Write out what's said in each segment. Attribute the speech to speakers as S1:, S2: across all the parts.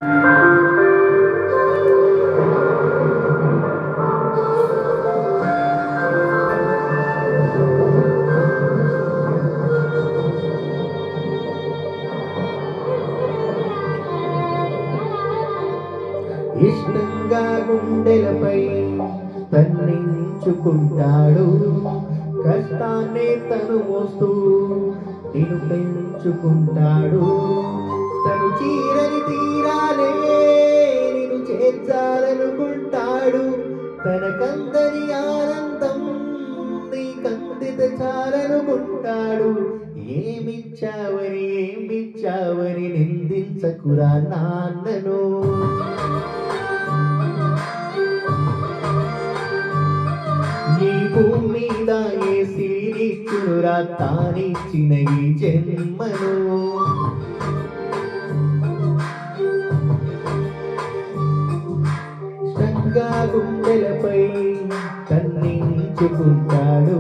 S1: ఇష్టంగా గుండెలపై తన్నించుకుంటాడు, కష్టాన్ని తను మోస్తూ నిన్ను పెంచుకుంటాడు. తను చీరని తీరాలే నిన్ను చేర్చాలనుకుంటాడు, తనకందని ఆనందం నీకందిత చాలనుకుంటాడు. ఏమిచ్చావని నిందించకురా నాన్నను. ఈ భూమి మీద ఏసినిచ్చునురా తానిచ్చిన ఈ జన్మను. ఇష్టంగా గుండెలపై కన్నించుకుంటాడు,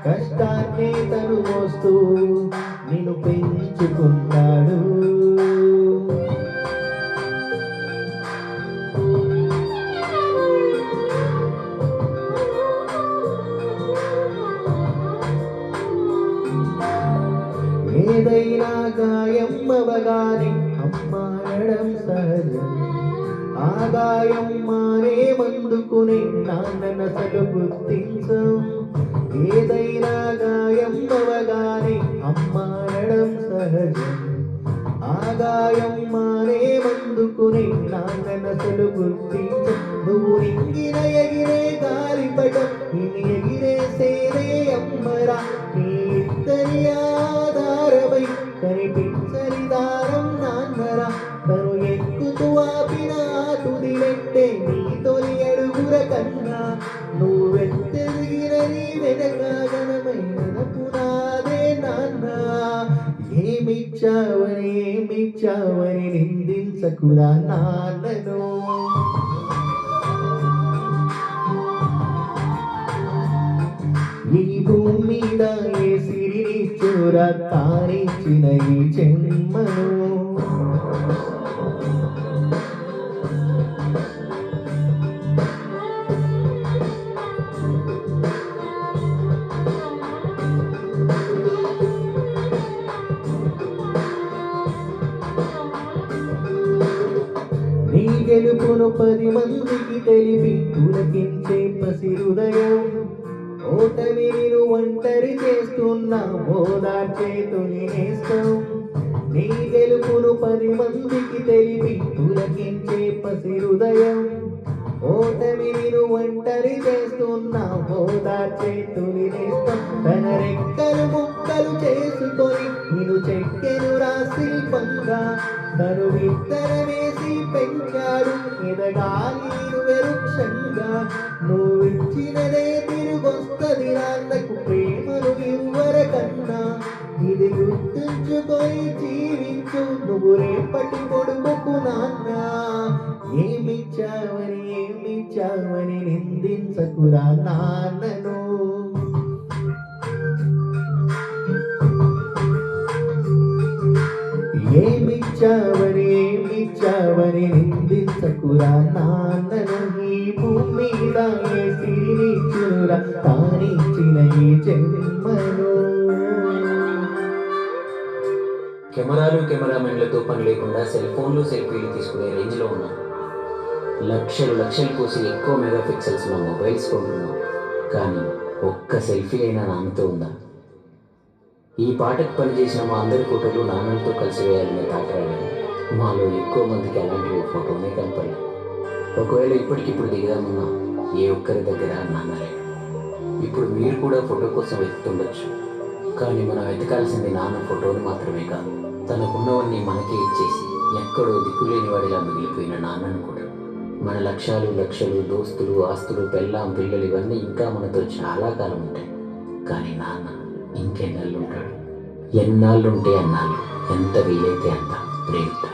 S1: కష్టాన్ని తను మోస్తూ నిన్ను పెంచుకుంటాడు. ఏదైనా గాయం అవగానే అమ్మానడం సహజం, ఆ గాయం మానే మందుకునే నాన్ననసలు గుర్తించం. ఏదైనా గాయం అవగానే అమ్మానడం సహజం, ఆ గాయం మానే మందుకునే నాన్ననసలు గుర్తించం. నువ్వు నింగిన ఎగిరే గాలిపటం నిన్ను ఎగిరేసేదే అమ్మరా, నీ ఇద్దరి ఆధారమై కనిపించని దారం నాన్నరా. తను ఎక్కుతూ ఆపిన తుది పెట్టే నీ తొలి అడుగుల కన్నా నువ్వెత్తెదిగినది వెనక ఘనమైన పునాదే నాన్న. ఏమిచ్చావని నిందించకురా నాన్నను. ఈ భూమి మీద ఏ సిరినిచ్చురా తానిచ్చిన ఈ జన్మను. నీ గెలుపును 10 మందికి తెలిపి పులకించే పసి హృదయం, ఓటమి నిన్ను ఒంటరి చేస్తున్న ఓదార్చే తొలి నేస్తం. నీ గెలుపును 10 మందికి తెలిపి పులకించే పసి హృదయం, ఓటమి నిన్ను ఒంటరి చేస్తున్న ఓదార్చే తొలి నేస్తం. తన రెక్కలు ముక్కలు చేసుకొని నిన్ను చెక్కెను శిల్పంగా, తను విత్తనమేసి పెంచాడు ఎదగాలి వృక్షంగా. నువ్విచ్చినదే తిరిగొస్తది నాన్నకు ప్రేమను ఇవ్వరకన్నా, ఇది గుర్తుంచుకొని జీవించు నువ్వు రేపటి కొడుకు నాన్న. ఏమిచ్చావని నిందించకురా నాన్నను. ఏమిచ్చావని నిందించకురా నాన్నను. ఈ భూమి మీద ఏ సిరినిచ్చురా తానిచ్చిన ఈ జన్మను.
S2: కెమెరాలు కెమెరామెన్లతో పని లేకుండా సెల్ ఫోన్లు సెల్ఫీలు తీసుకునే రేంజ్లో ఉన్నాం. లక్షలు పోసి ఎక్కువ మెగా పిక్సెల్స్ ఉన్న మొబైల్స్ కొంటున్నాం, కానీ ఒక్క సెల్ఫీ అయినా నాన్నతో ఉందా? ఈ పాటకు పనిచేసిన మా అందరి ఫోటోలు నాన్నలతో కలిసి వేయాలనే తాకరాలేదు. మాలో ఎక్కువ మందికి అలాంటి ఓ ఫోటోనే కనపడలేదు. ఒకవేళ ఇప్పటికిప్పుడు దిగదామన్నా ఏ ఒక్కరి దగ్గర నాన్న లేడు. ఇప్పుడు మీరు కూడా ఫోటో కోసం వెతుకుతుండొచ్చు, కానీ మనం వెతకాల్సింది నాన్న ఫోటోని మాత్రమే కాదు, తనకున్నవన్నీ మనకే ఇచ్చేసి ఎక్కడో దిక్కులేని వాడిలా మిగిలిపోయిన నాన్నను కూడా. మన లక్షలు దోస్తులు, ఆస్తులు, పెళ్ళాం, పిల్లలు ఇవన్నీ ఇంకా మనతో చాలా కాలం ఉంటాయి, కానీ నాన్న ఇంకెన్నాళ్ళు ఉంటాడు? ఎన్నాళ్ళుంటే అన్నాళ్ళు, ఎంత వీలైతే అంత ప్రేమిస్తాడు.